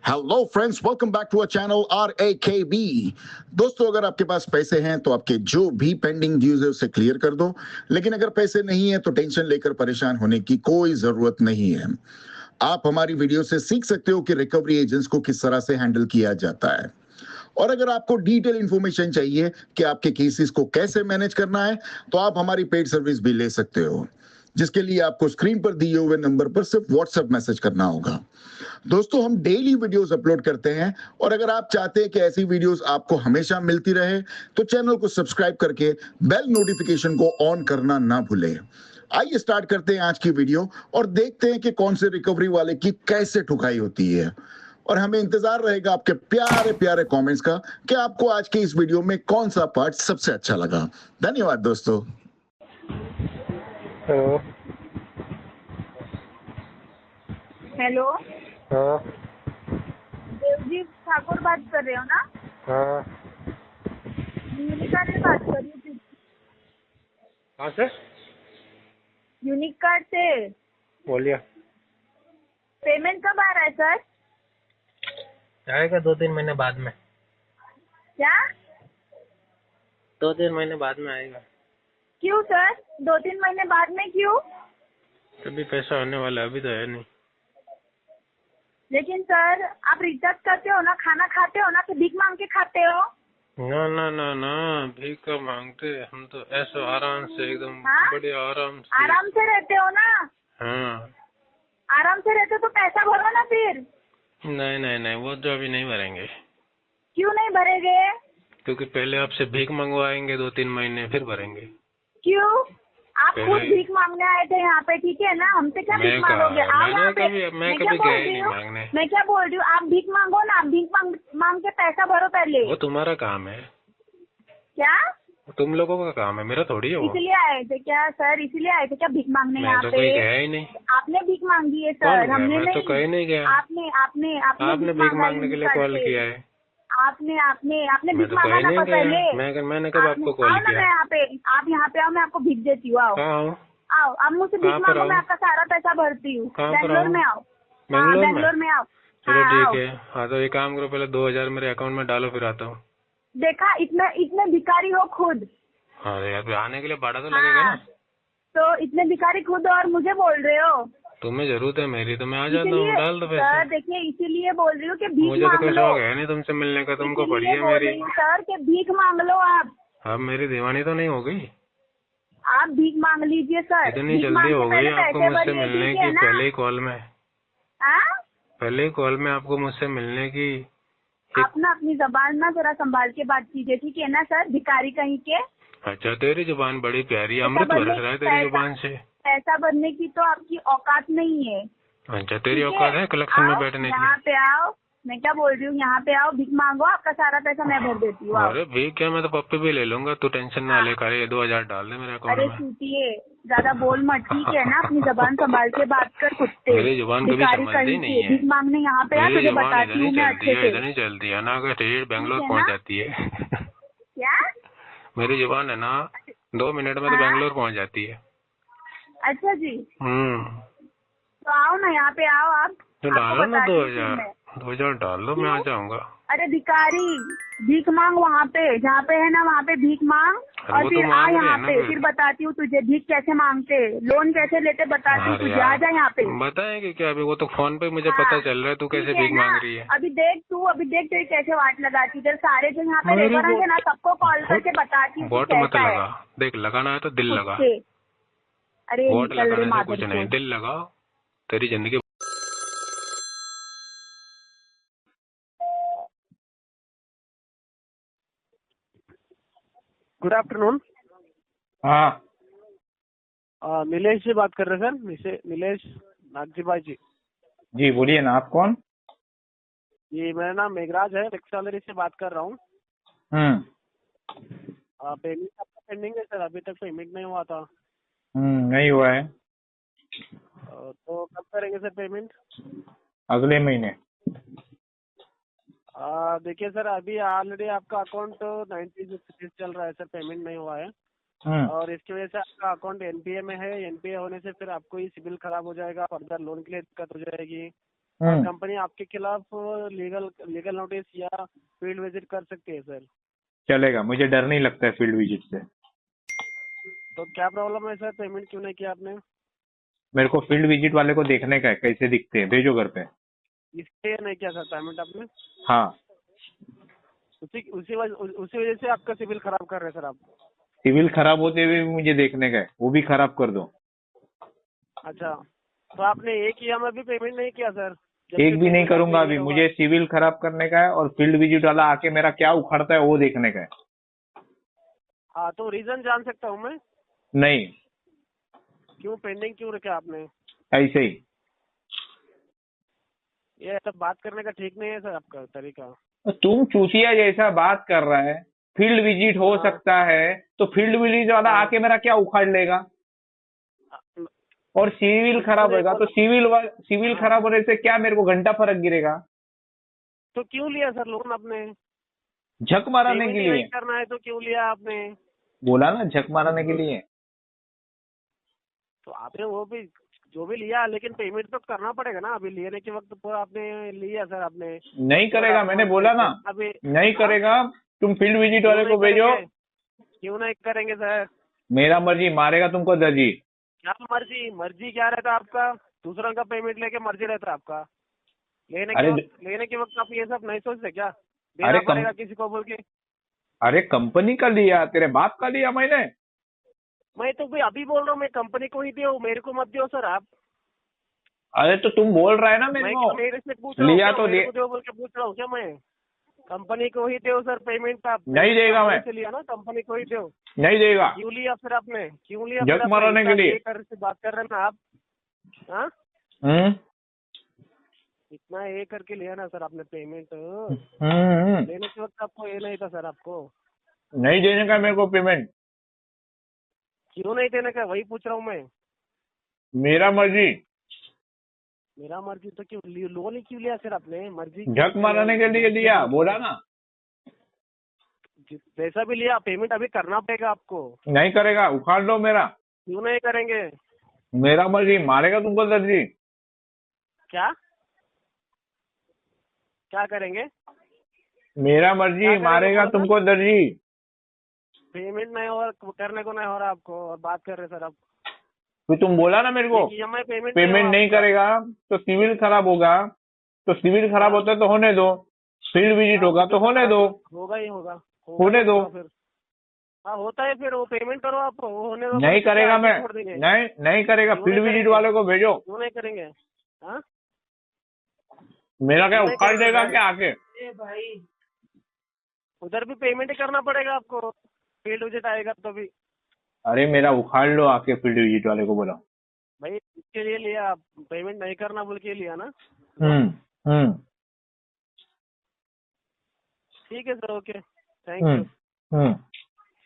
Hello friends, welcome back to our channel RAKB। दोस्तों, अगर आपके पास पैसे हैं तो आपके जो भी पेंडिंग ड्यूज है उसे क्लियर कर दो। लेकिन अगर पैसे नहीं है तो टेंशन लेकर परेशान होने की कोई जरूरत नहीं है। आप हमारी वीडियो से सीख सकते हो कि रिकवरी एजेंट्स को किस तरह से हैंडल किया जाता है। और अगर आपको डिटेल इंफॉर्मेशन चाहिए कि आपके केसेस को कैसे मैनेज करना है तो आप हमारी पेड सर्विस भी ले सकते हो, जिसके लिए आपको स्क्रीन पर दिए हुए नंबर पर सिर्फ व्हाट्सएप मैसेज करना होगा। दोस्तों, हम डेली वीडियोस अपलोड करते हैं और अगर आप चाहते हैं कि ऐसी वीडियोस आपको हमेशा मिलती रहे तो चैनल को सब्सक्राइब करके बेल नोटिफिकेशन को ऑन करना ना भूलें। आइए स्टार्ट करते हैं आज की वीडियो और देखते हैं कि कौन से रिकवरी वाले की कैसे ठुकाई होती है। और हमें इंतजार रहेगा आपके प्यारे प्यारे कमेंट्स का कि आपको आज के इस वीडियो में कौन सा पार्ट सबसे अच्छा लगा। धन्यवाद दोस्तों। हेलो। हेलो, हाँ देवजीत ठाकुर बात कर रहे हो ना? हाँ। यूनिक कार्ड से बात कर रही हूँ। कहाँ से? यूनिक कार्ड से। बोलिए। पेमेंट कब आ रहा है सर? आएगा 2-3 महीने बाद में। क्या? 2-3 महीने बाद में आएगा। क्यों सर? 2-3 महीने बाद में क्यों? अभी पैसा होने वाला है, अभी तो है नहीं। लेकिन सर, आप रिचार्ज करते हो ना, खाना खाते हो ना, कि भीख मांग के खाते हो? ना ना ना ना, भीख का मांगते हम तो ऐसे आराम से एकदम। हाँ? बड़े आराम से। आराम से रहते हो ना? हाँ। आराम से रहते हो तो पैसा भरो ना फिर। नहीं नहीं नहीं, वो तो अभी नहीं भरेंगे। क्यों नहीं भरेंगे? क्योंकि पहले आपसे भीख मंगवाएंगे 2-3 महीने, फिर भरेंगे। क्यों? आप खुद पहले भीख मांगने आए थे यहाँ पे, ठीक है ना? हमसे क्या भीख मांगोगे? आप यहाँ पे। मैं क्या कभी बोल गया ही रही नहीं हूँ? मांगने। मैं क्या बोल रही हूँ, आप भीख मांगो ना, भीख मांग के पैसा भरो पहले। वो तुम्हारा काम है। क्या? तुम लोगों का काम है, मेरा थोड़ी है वो। इसलिए आए थे क्या सर? इसीलिए आए थे क्या भीख मांगने मैं यहाँ तो पे? कहीं गया ही नहीं। आपने भीख मांगी है कौन सर, गया? हमने मैं तो नहीं। कहीं नहीं गया। आपने आपने आपने आपने भीख मांगा मांगने के लिए कॉल किया है। आपने आपने आपने मैं भीख तो मांगा कहीं ना नहीं पहले। गया। मैंने कब आपको कॉल आओ ना, किया? मैं यहाँ पे। आप यहाँ पे आओ, मैं आपको भीख देती हूँ। आओ कहाँ हूँ? आओ, आप मुझसे भीख कहाँ पर मांगो, मैं आऊँ? आपका सारा पैसा भरती हूँ। कहाँ पर बैंगलोर आऊँ? में आओ। हाँ, बेंगलोर में? बैंगलोर में आओ। चलो हाँ ठीक आओ। है। हाँ तो एक काम करो, पहले 2000 मेरे अकाउंट में डालो, फिर आता हूँ। देखा, इतने इतने भिखारी हो खुद। अरे यार, आने के लिए भाड़ा तो लगेगा हाँ, ना। तो इतने भिखारी खुद और मुझे बोल रहे हो? तुम्हें जरूरत है मेरी तो मैं आ जाता हूँ, इसीलिए डाल दो पैसे। सर देखिए, इसीलिए बोल रही हूँ कि भीख मुझे तो मांग कोई लो। शौक है नहीं तुमसे मिलने का, तुमको पड़ी इसीलिए है बोल मेरी। रही हूँ सर कि भीख मांग लो आप। अब मेरी दीवानी तो नहीं हो गई? आप भीख मांग लीजिए सर। इतनी भीख जल्दी मांग के हो गई पहले आपको पैसे मुझसे भरिए, मिलने ठीक है की? ना? पहले ही कॉल में। हाँ? पहले ही कॉल में आपको मुझसे मिलने की। आप ना अपनी जबान ना जरा संभाल के बात कीजिए, ठीक है ना सर? भिखारी कहीं के। अच्छा, तेरी जुबान बड़ी प्यारी है, पैसा अमृत भरने बरस रहा है तेरी जुबान से। पैसा भरने की तो आपकी औकात नहीं है। अच्छा, तेरी ठीक औकात है कलेक्शन में आओ बैठने की? यहाँ पे आओ। मैं क्या बोल रही हूँ, यहाँ पे आओ, भीख मांगो, आपका सारा पैसा मैं भर देती हूँ। आओ। अरे भीख क्या, मैं तो पप्पी भी ले लूंगा, तू टेंशन ना हाँ। ले। कर 2000 डाल दे मेरे अकाउंट अरे में। सूतिए, ज्यादा बोल मत, ठीक है ना? अपनी जबान संभाल के बात कर, कुत्ते। मेरी जुबान कभी भिखारी समझती कहीं नहीं के है। भीख मांगने यहाँ पे आ, मेरी तुझे जुबान इधर बताती ही हूँ मैं चलती अच्छे है, से। इधर ही चलती है ना, अगर स्ट्रेट ठीक बेंगलोर है पहुंच ना? जाती है। क्या? मेरी जुबान है ना, 2 मिनट में तो हाँ? बेंगलोर पहुंच जाती है। अच्छा जी, हम्म। तो आओ ना, यहाँ पे आओ आप। तो आपको डालो ना बताती हूँ फिर 2000। मैं। 2000 डाल दो, मैं आ क्यों? जाऊंगा। अरे भिखारी, भीख मांग वहाँ पे, जहाँ पे है ना, वहाँ पे भीख मांग। अरे और वो तो फिर आ मांग रहे यहाँ हैं ना पे, फिर बताती हूँ तुझे भीख कैसे मांगते, लोन कैसे लेते बताती हूँ अरे तुझे। आ यार, जा यहाँ पे। बताएंगे क्या अभी? वो तो फोन पे मुझे पता हाँ, चल रहा है तू कैसे ठीक है भीख ना? मांग रही है। अभी देख तेरी कैसे वाट लगाती। इधर सारे जो यहाँ पे मेरी लेबर है ना, सबको कॉल करके बताती हूँ कि वोट मत कैसा है। लगा, देख लगाना है तो दिल लगा। कुत्ते। अरे वोट निकल रे लगाने से कुछ माधर नहीं, चोद। दिल लगाओ, तेरी जिंदगी। Good afternoon. हाँ नीलेश जी बात कर रहे हैं सर, नीलेश नागजीभाई जी। जी बोलिए ना, आप कौन? जी मेरा नाम मेघराज है, टेक्सटाइलरी से बात कर रहा हूँ। पेमेंट आपका पेंडिंग है सर, अभी तक पेमेंट नहीं हुआ था। नहीं हुआ है। तो कब करेंगे सर पेमेंट? अगले महीने। देखिए सर, अभी ऑलरेडी आपका अकाउंट 90 रुपीज चल रहा है सर, पेमेंट नहीं हुआ है। और इसकी वजह से आपका अकाउंट एनपीए में है। एनपीए होने से फिर आपको ही सिबिल खराब हो जाएगा, फर्दर लोन के लिए दिक्कत हो जाएगी। कंपनी आपके खिलाफ लीगल नोटिस या फील्ड विजिट कर सकती है सर। चलेगा, मुझे डर नहीं लगता है फील्ड विजिट से। तो क्या प्रॉब्लम है सर, पेमेंट क्यों नहीं किया आपने? मेरे को फील्ड विजिट वाले को देखने का है, कैसे दिखते हैं, भेजो घर पे। इसलिए नहीं किया सर पेमेंट आपने? हाँ, उसी वजह से आपका सिविल खराब कर रहे हैं सर आप। सिविल खराब होते हुए भी मुझे देखने का है, वो भी खराब कर दो। अच्छा, तो आपने एक EMI भी पेमेंट नहीं किया सर? एक भी नहीं करूंगा अभी, मुझे सिविल खराब करने का है और फील्ड विजिट वाला आके मेरा क्या उखाड़ता है वो देखने का है। हाँ, तो रीजन जान सकता हूँ मैं? नहीं, क्यों पेंडिंग क्यों रखा आपने? ऐसे ही। ये सब बात करने का ठीक नहीं है सर आपका तरीका। तुम चूतिया जैसा बात कर रहा है। फील्ड विजिट हो सकता है तो फील्ड विजिट वाला आके मेरा क्या उखाड़ लेगा, और सिविल खराब होगा तो सिविल खराब होने से क्या मेरे को घंटा फर्क गिरेगा। तो क्यों लिया सर लोन आपने? झक मारने के लिए करना है तो क्यों लिया आपने? बोला ना, झक मारने के लिए। तो आपने वो भी जो भी लिया, लेकिन पेमेंट तो करना पड़ेगा ना। अभी लेने के वक्त तो आपने लिया सर आपने। नहीं करेगा, मैंने बोला ना अभी नहीं करेगा। तुम फील्ड विजिट वाले को भेजो। क्यों नहीं करेंगे सर? मेरा मर्जी, मारेगा तुमको दर्जी। क्या मर्जी क्या रहता आपका? दूसरों का पेमेंट लेके मर्जी रहता आपका। लेने के वक्त आप ये सब नहीं सोचते क्या? देना पड़ेगा किसी को बोल के। अरे कंपनी का लिया, तेरे बाप का लिया मैंने। मैं तो भाई अभी बोल रहा हूँ, मैं कंपनी को ही दो, मेरे को मत दो सर आप। अरे तो तुम बोल रहा है ना मेरे को, मेरे से पूछ रहा हूँ लिया तो दे, बोल के पूछ रहा हूँ क्या मैं? कंपनी को ही दो सर पेमेंट। आप नहीं देगा मैं। लिया ना, कंपनी को ही दो। नहीं देगा। क्यों लिया फिर आपने? क्यों लिया? जग मारने के लिए से बात कर रहे हैं ना आप? हाँ, इतना ये करके लिया ना सर आपने पेमेंट। लेने के वक्त आपको ये नहीं था सर आपको? नहीं देने का मेरे को पेमेंट। क्यों नहीं देने का, वही पूछ रहा हूँ मैं। मेरा मर्जी तो क्यों लोन ही क्यों लिया सर आपने? मर्जी झक मारने के लिए लिया, बोला ना। जैसा भी लिया पेमेंट अभी करना पड़ेगा आपको। नहीं करेगा, उखाड़ लो मेरा। क्यों नहीं करेंगे? मेरा मर्जी, मारेगा तुमको दर्जी। क्या करेंगे? मेरा मर्जी, मारेगा तुमको दर्जी। पेमेंट नहीं हो, करने को नहीं हो रहा आपको, और बात कर रहे सर आप। फिर तुम बोला ना मेरे को पेमेंट नहीं करेगा तो सिविल खराब होगा। तो सिविल खराब होता है तो होने दो, फील्ड विजिट होगा तो होने दो। होगा ही होगा, होने दो फिर। हाँ होता है, फिर वो पेमेंट करो आप, होने दो। नहीं करेगा मैं, नहीं करेगा। फील्ड विजिट वाले को भेजो। क्यों नहीं करेंगे? हाँ, मेरा क्या उखाड़ देगा क्या आके? भाई उधर भी पेमेंट ही करना पड़ेगा आपको, फील्ड विजिट आएगा तो भी। अरे मेरा उखाड़ लो आके, फील्ड विजिट वाले को बोला। भाई इसके लिए लिया आप, पेमेंट नहीं करना बोल के लिया ना? ठीक है सर, ओके, थैंक यू।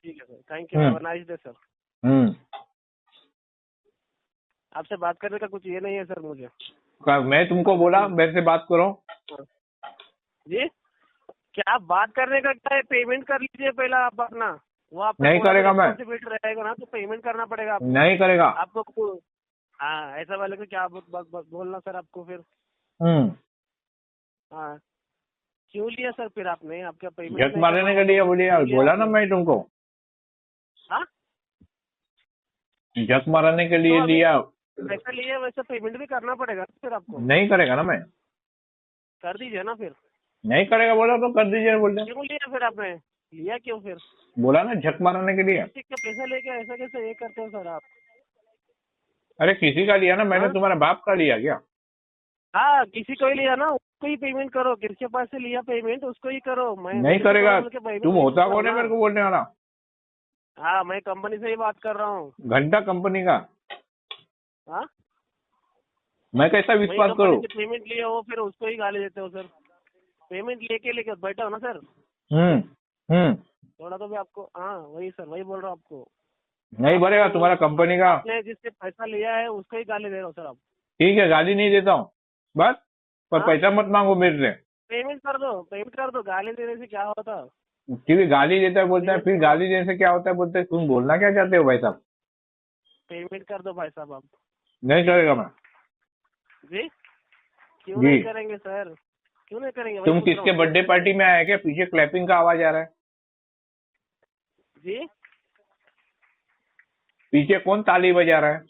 ठीक है sir, thank you, have a nice day sir. आपसे बात करने का कुछ ये नहीं है सर मुझे। मैं तुमको बोला मेरे से बात करो जी? क्या बात करने का क्या है? पेमेंट कर लीजिए पहला आप अपना। वो आप नहीं करेगा मैं। रहेगा ना तो पेमेंट करना पड़ेगा आपको। नहीं करेगा आपको। हाँ, ऐसा वाले को क्या बोलना सर आपको फिर? हाँ, क्यों लिया सर फिर आपने? आपका पेमेंट झक मारने के लिए बोला ना मैं तुमको। हाँ, झक मारने के लिए लिया। वैसा लिया वैसा पेमेंट भी करना पड़ेगा फिर आपको। नहीं करेगा ना मैं। कर दीजिए ना फिर। नहीं करेगा बोला तो कर दीजिए बोल दे। क्यों लिया फिर आपने? लिया क्यों फिर? बोला ना झक मारने के लिए। किसी का पैसा लेके ऐसा कैसे ये करते हो सर आप? अरे किसी का लिया ना मैंने, तुम्हारे बाप का लिया क्या? हाँ, किसी को ही लिया ना, उसको ही पेमेंट करो। किसके पास से लिया पेमेंट उसको ही करो। मैं नहीं करेगा। तुम होता कौन है मेरे को बोलने वाला? हाँ, मैं कंपनी से ही बात कर रहा हूँ। घंटा कंपनी का। हाँ, मैं कैसा विश्वास करूँ? पेमेंट लिया हो फिर उसको ही गाली देते हो सर। पेमेंट लेके बैठा हो ना सर। थोड़ा तो भी आपको। हाँ वही सर, वही बोल रहा हूँ आपको। नहीं भरेगा तुम्हारा कंपनी का। आपने जिससे पैसा लिया है उसको ही गाली दे रहे हो सर आप। ठीक है, गाली नहीं देता हूँ बस, पर पैसा मत मांगो मेरे से। पेमेंट कर दो। गाली देने से क्या होता? क्योंकि गाली देता है बोलता है, फिर गाली देने से क्या होता है बोलते हैं। तुम बोलना क्या चाहते हो भाई साहब? पेमेंट कर दो भाई साहब आप। नहीं करेगा मैं। जी, क्यों जी। नहीं करेंगे सर, क्यों नहीं करेंगे? वही तुम पूछ रहा किसके हूँ। बर्थडे पार्टी में आए क्या? पीछे क्लैपिंग का आवाज आ रहा है। जी पीछे कौन ताली बजा रहा है?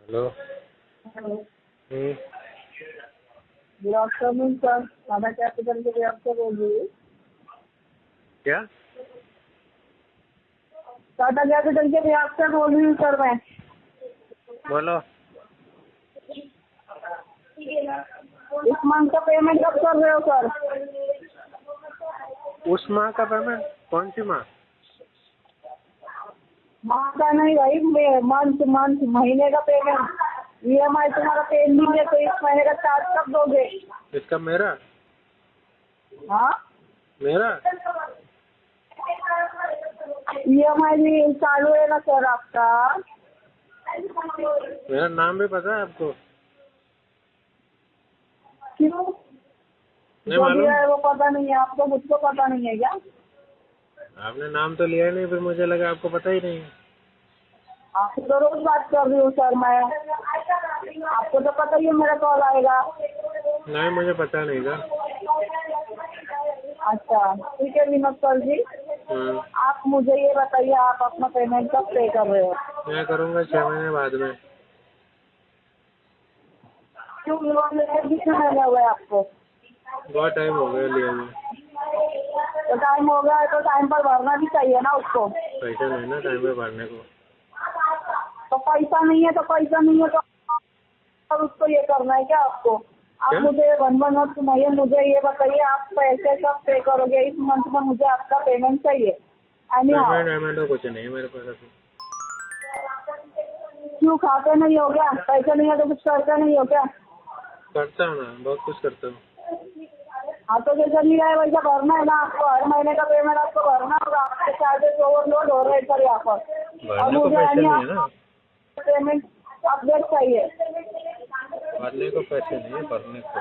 Hello. Good afternoon sir, Tata capital के व्यवस्था से बोल रही हूँ। क्या? टाटा कैपिटल के व्यवस्था से बोल रही हूँ सर मैं। बोलो। इस मंथ का पेमेंट कब कर रहे हो सर? उस माह का पेमेंट? कौन सी माह? माह का नहीं भाई, मंथ मंथ महीने का पेमेंट। EMI तुम्हारा पेंडिंग है तो इस महीने का चार्ज कब दोगे? इसका मेरा? हाँ, मेरा? EMI भी चालू है ना सर आपका? मेरा नाम भी पता है आपको? क्यों? नहीं जो मालूम? दिया है वो पता नहीं है आपको, मुझको पता नहीं है क्या? आपने नाम तो लिया ही नहीं, फिर मुझे लगा आपको पता ही नहीं है। आपसे तो रोज बात कर रही हूँ सर मैं, आपको तो पता ही है मेरा कॉल आएगा। नहीं, मुझे पता नहीं था। अच्छा ठीक है विनोद सर जी, आप मुझे ये बताइए आप अपना पेमेंट कब पे कर रहे हो? मैं करूँगा 6 महीने बाद में। क्यों लोन लेकर कितने महीने हुए आपको? बहुत टाइम हो गया लिए हुए। तो टाइम हो गया है तो टाइम पर भरना भी चाहिए ना उसको। पैसा नहीं ना टाइम पे भरने को। तो पैसा नहीं है तो और उसको ये करना है क्या आपको? आप क्या? मुझे 1 मत सुनाइए, मुझे ये बताइए आप पैसे कब पे करोगे? इस मंथ में मुझे आपका पेमेंट चाहिए। पेमेंट तो कुछ नहीं है मेरे पास अभी। क्यों खाते नहीं हो क्या? पैसे नहीं है तो कुछ करते नहीं हो क्या? करता हूँ ना, बहुत कुछ करता हूँ। हाँ तो जैसा लिया है वैसा भरना है ना आपको। हर महीने का पेमेंट आपको भरना होगा, आपके चार्जेस ओवरलोड हो रहे हैं सर यहाँ पर। और भरने को मुझे पैसे नहीं है ना। पेमेंट अपडेट चाहिए। भरने को पैसे नहीं है, भरने को।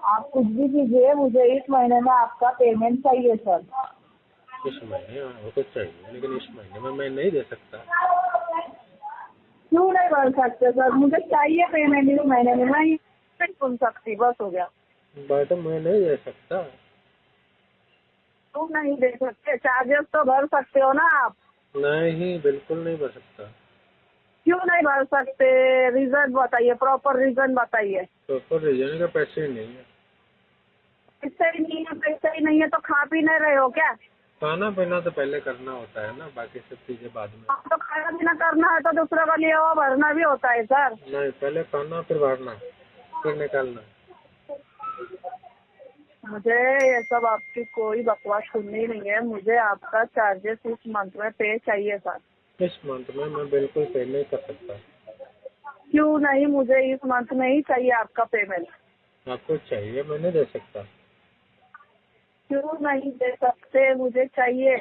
आप कुछ भी कीजिए, मुझे इस महीने में आपका पेमेंट चाहिए सर। इस महीने वो तो चाहिए, लेकिन इस महीने में मैं नहीं दे सकता। क्यों नहीं भर सकते सर? मुझे चाहिए पेमेंट इस महीने में, मैं नहीं सुन सकती, बस हो गया। मैडम मैं नहीं दे सकता। तुम नहीं दे सकते? चार्जेस तो भर सकते हो ना आप। नहीं, बिल्कुल नहीं भर सकता। क्यों नहीं भर सकते? रीजन बताइए, प्रॉपर रीजन बताइए। तो रीजन का पैसे ही नहीं है। पैसे ही नहीं है, पैसे ही नहीं है तो खा पी नहीं रहे हो क्या? खाना पीना तो पहले करना होता है ना, बाकी सब चीजें बाद में। आप तो खाना पीना करना है तो दूसरे का लिया हुआ भरना भी होता है सर। नहीं, पहले खाना फिर भरना फिर निकालना। मुझे ये सब आपकी कोई बकवास सुननी नहीं है। मुझे आपका चार्जेस इस मंथ में पे चाहिए सर। इस मंथ में मैं बिल्कुल पे नहीं कर सकता। क्यों नहीं? मुझे इस मंथ में ही चाहिए आपका पेमेंट। आपको चाहिए, मैं नहीं दे सकता। क्यों नहीं दे सकते? मुझे चाहिए।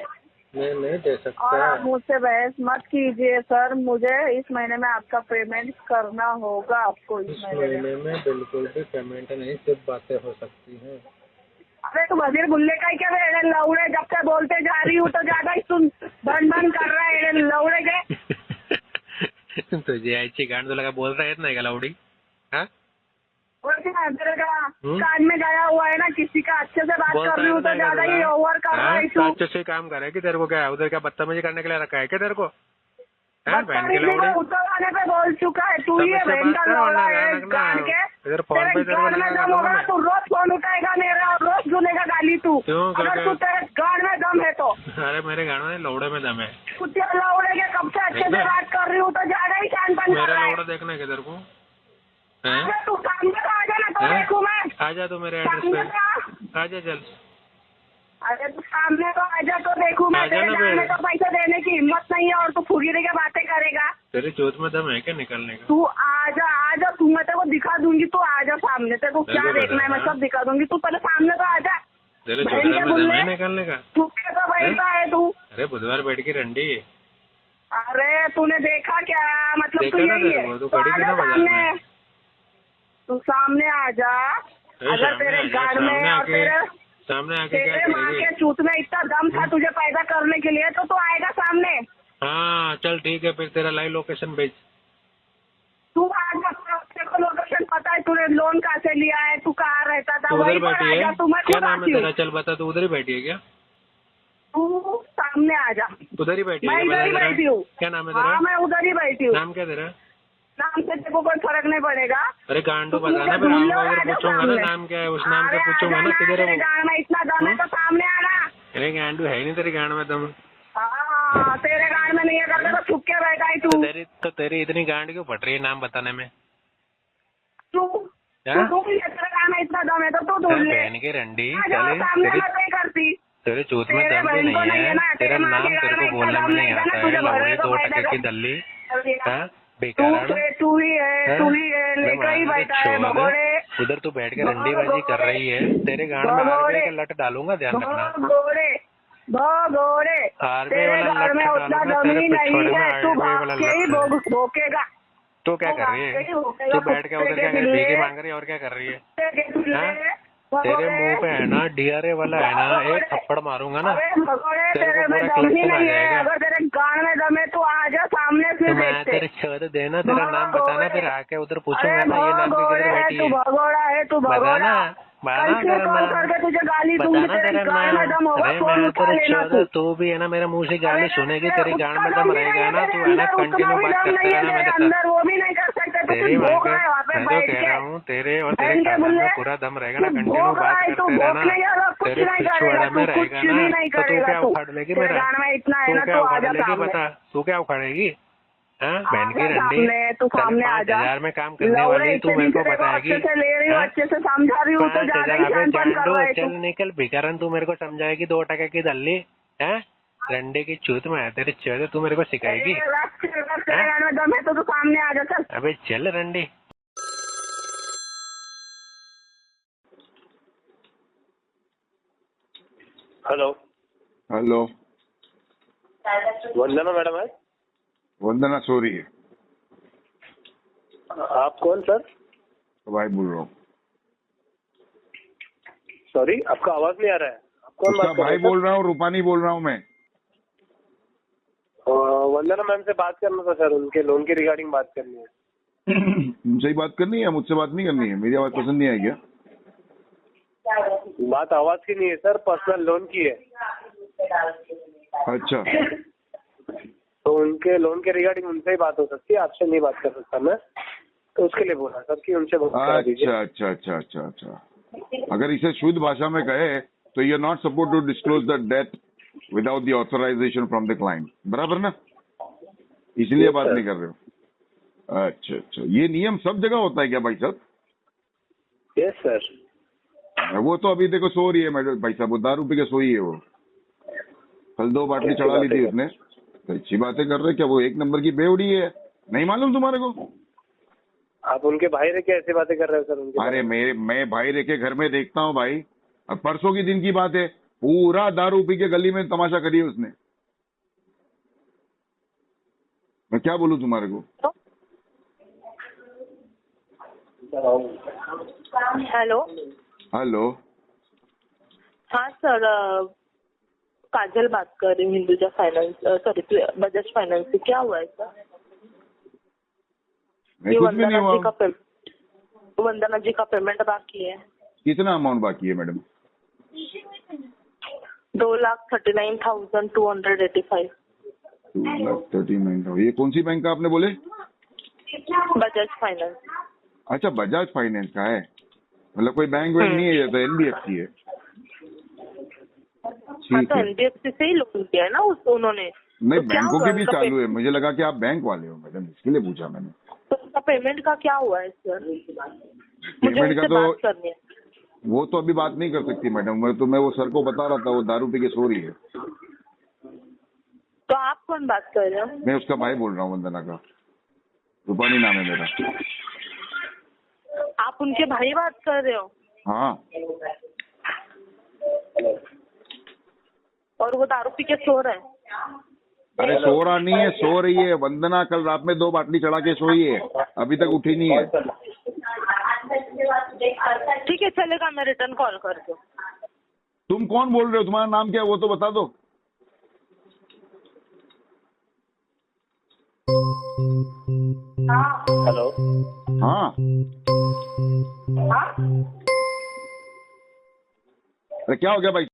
मैं नहीं दे और सकता। आप मुझसे बहस मत कीजिए सर, मुझे इस महीने में आपका पेमेंट करना होगा आपको इस इस महीने में। महीने में बिल्कुल भी पेमेंट नहीं, सिर्फ बातें हो सकती हैं। अरे तो वजीर गुल्ले का ही क्या है लौड़े? जब से बोलते जा रही हूँ तो ज्यादा ही सुन बन कर रहा है लौड़े के। तुझे आईची गांड तुला काय बोलता येत नाही का लावडी? हाँ? तेरे का कान में गया हुआ है ना, किसी का अच्छे से बात कर रही हूँ तो ज्यादा ही ओवर कर रहा है तू। अच्छे से काम कर रहा है कि तेरे को क्या उधर क्या बदतमीजी करने के लिए रखा है क्या तेरे को? बहन के बदतमीजी लावड़ी को उतरवाने पे बोल चुका है तू। ये बहन का लौड़ा है गाड़ के। इधर फोन पे तेरे गाड़ में दम होगा तू रोज फोन उठाएगा मेरा और रोज सुनेगा गाली तू। क्यों? अगर तू तेरे गाड़ में दम है तो। अरे मेरे गाड़ में लौड़े में दम है। कुत्ते लौड़े के कब से अच्छे से बात कर रही हूँ तो ज्यादा ही कान बंद कर मेरा रहा है। लौड़ा देखना है किधर को? अरे तू सामने तो आ जा ना तो देखूं मैं। आजा तो मेरे एड्रेस सामने पे तो आजा चल। अरे तू सामने तो आ जा तो देखूं मैं। आजा तेरे ना गाड़ में फिर। तो पैसे देने की हिम्मत नहीं है और तू फुगीरे के बातें करेगा। तेरी चोट में दम है क्या निकलने का? तू आजा तू, मैं तेरे को दिखा दूंगी। तू आजा सामने, तेरे को क्या देखो देखना है मैं बेटा, सब दिखा दूंगी। तू पहले सामने तो आजा। तेरे बहन चोट के में दम गुल्ले, है निकलने का? तू कैसा बैठा है तू? अरे बुधवार बैठ की रंडी। अरे तूने देखा क्या? मतलब तू देखा ना यही तेरे है को, तू तो खड़ी थी आजा ना बाजार सामने। में। तू सामने आजा। अगर तेरे गाड़ में और सामने आके क्या तेरे माँ करेगी? के चूत में इतना दम था तुझे पैदा करने के लिए तो तू आएगा सामने। हाँ चल ठीक है, फिर तेरा लाइव लोकेशन भेज। तू आज तेरे को लोकेशन पता है, तूने लोन कहाँ से लिया है, तू कहाँ रहता था, तू उधर वहीं पर बैठी आ जा, है, तू मैं क्या खुद नाम है आती हूँ। तेरा? चल बता, तू उधर ही बैठी है क्या? तू सामने आ जा। उधर ही बैठी है मैं क्या? इधर ही बता तेरा। बैठी हूँ। क्या नाम है तेरा? हाँ मैं उधर ही बैठी हूँ। नाम क्या तेरा? नाम से तेरे को कोई फर्क नहीं पड़ेगा। अरे गांडू तू बताना, मुझे फिर ढूंढ लो, आऊंगा उधर आजा पूछूंगा ना सामने। नाम क्या है, उस नाम से अरे पूछूंगा आजा ना किधर है तेरे वो। गांड में इतना दम है तो सामने आना। अरे गांडू है ही नहीं तेरे गांड में दम। हाँ तेरे गांड में नहीं है करते तो छुप के बैठा है तू। तो तेरी इतनी गांड क्यों फट रही है नाम बताने में? तू क्या? ढूंढ ले, तेरे गांड में इतना दम है तो तू ढूंढ ले। बहन के रंडी, आजा सामने मत नहीं करती। तेरे चूत में तेरे दम भी बहन को नहीं नहीं है है, ना, तेरा तेरे माँ नाम के तेरे गांड को में बोलने इतना में दम नहीं नहीं है ना, आता है। तुझे लौड़ी भरने को 2 पैदा टके की कर। दल्ली। हाँ तू बेकार तू ही है, तू ही है, लेकर ही बैठा है भगोड़े। उधर तू बैठ के रंडीबाजी कर रही है, तेरे गांड में आरबीआई का लट डालूंगा, ध्यान रखना। भगोड़े भगोड़े आरबीआई तेरे वाला घर लट में उतना डालूंगा दम तेरे ही नहीं पिछवाड़े में, है, तू आरबीआई भाग वाला के ही लट। भोकेगा। तो क्या कर रही है? तू बैठ के उधर क्या कर रही है? भीख मांग रही है और क्या कर रही है? तेरे मुंह पे है ना डीआरए वाला है ना, एक थप्पड़ मारूंगा ना, तेरे में दम ही नहीं है। अगर तेरे गांड में दम है तो आ जा सामने, फिर तो मैं देखते। तेरे छत देना, तेरा नाम बताना, फिर आके उधर पूछूंगा ना ये नाम की किधर बैठी तू है। भगोड़ा है, तू भगोड़ा। बताना तेरा कॉल नाम, करके तुझे गाली दूंगी, बताना तेरे तेरा गांड में दम नाम। होगा, अरे फोन मैं उठा तेरे लेना चौदह, तू। तू भी है ना मेरे मुंह से गाली सुनेगी, तेरे गांड में दम रहेगा ना, तू है ना अंदर कंटिन्यू बात करते रहना मेरे साथ। अंदर वो भी नहीं कर सकते तो तेरी तू माँ भोग का, रहा है वहाँ पे मैं तो बैठ कह के। रहा हूँ तेरे और तेरे बहन के कान में बुल्ले, पूरा दम रहेगा ना, तू कंटिन्यू भोग रहा बात है, तू करते रहना। भोग नहीं जाएगा, कुछ तेरे नहीं करेगा पिछवाड़े तू, में कुछ रहेगा भी ना, नहीं तो तू करेगा क्या तू। उखाड़ लेगी तेरे मेरा? गांड में इतना है तू ना, क्या तू उखाड़ आजा लेगी? सामने। बता तू क्या उखाड़ेगी? हाँ बहन की आजा रंडी, सामने, तू सामने आ जा। 5,000 में काम करने वाली तू मेरे को बताएगी? अच्छे से ले रही हूँ, हाँ? अच्छे से समझा रही हूँ, तो ज्यादा 5,000 ही अबे शानपन कर गांडू, रहा है चल तू। निकल भिखारन, तू मेरे को समझाएगी 2 टके की दल्ली है? रंडे की चूत में है तेरे चौदह, तू मेरे को सिखाएगी? तेरे गांड में दम है तो तू सामने आ जा। चल अबे चल रंडी। हेलो हेलो, वंदना मैडम है? वंदना सो रही है। आप कौन सर? भाई बोल रहा हूँ। सॉरी आपका आवाज नहीं आ रहा है। आप कौन उसका बात कर भाई रहे हैं? बोल रहा हूँ, रूपानी बोल रहा हूँ मैं। वंदना मैम से बात करना था सर, उनके लोन की रिगार्डिंग बात करनी है। तुमसे ही बात करनी है, मुझसे बात नहीं करनी है? मेरी आवाज पसंद नहीं आई क्या? बात आवाज की नहीं है सर, पर्सनल लोन की है। अच्छा, तो उनके लोन के रिगार्डिंग उनसे ही बात हो सकती है, आपसे नहीं बात कर सकता मैं, तो उसके लिए बोला सर कि उनसे बात करा दीजिए। अच्छा अच्छा अच्छा अच्छा अच्छा। अगर इसे शुद्ध भाषा में कहे तो you are not support to disclose the date without the authorization from the client, बराबर ना? इसलिए Yes, बात sir. नहीं कर रहे हो? अच्छा अच्छा, ये नियम सब जगह होता है क्या भाई साहब? Yes sir. वो तो अभी देखो सो रही है मैडम, भाई साहब वो दारू पी के सोई है। वो कल 2 बाटली चढ़ा ली थी उसने। तो अच्छी बातें कर रहे, क्या वो 1 नंबर की बेवड़ी है? नहीं मालूम तुम्हारे को? आप उनके भाई रह के ऐसी बातें कर रहे हो सर? उनके अरे मैं भाई रह के घर में देखता हूँ भाई। अब परसों की दिन की बात है, पूरा दारू पी के गली में तमाशा करी है उसने। मैं क्या बोलूं तुम्हारे को? हेलो। हेलो, हाँ सर, काजल बात कर रही हूँ Hinduja finance, sorry Bajaj finance से। क्या हुआ है सर? नहीं कुछ भी नहीं हुआ। वंदना जी का पेमेंट बाकी है। कितना अमाउंट बाकी है मैडम? 2,39,285। 2,39,000। ये कौन सी बैंक का आपने बोले? बजाज फाइनेंस। अच्छा, बजाज फाइनेंस का है, मतलब कोई बैंक वैंक नहीं है, ये तो NBFC है। हाँ, तो ठीक है। NBFC से ही लोन किया है ना उन्होंने। नहीं, तो क्या बैंकों हुआ के भी उनका चालू है, मुझे लगा कि आप बैंक वाले हो मैडम, इसके लिए पूछा मैंने। तो उसका पेमेंट का क्या हुआ है सर? मुझे पेमेंट का उससे तो बात करनी है। वो तो अभी बात नहीं कर सकती मैडम। मैं वो सर को बता रहा था, वो दारू पी के सो रही है। तो आप कौन बात कर रहे हो? मैं उसका भाई बोल रहा हूँ, वंदना का। रूपानी नाम है मेरा। आप उनके भाई बात कर रहे हो? हाँ। और वो दारू पी के सो रहे हैं? अरे सो रहा नहीं है, सो रही है। वंदना कल रात में 2 बाटली चढ़ा के सोई है, अभी तक उठी नहीं है। ठीक है, चलेगा, मैं रिटर्न कॉल कर दूँ। तुम कौन बोल रहे हो? तुम्हारा नाम क्या है वो तो बता दो। हेलो। हाँ अरे क्या हो गया भाई?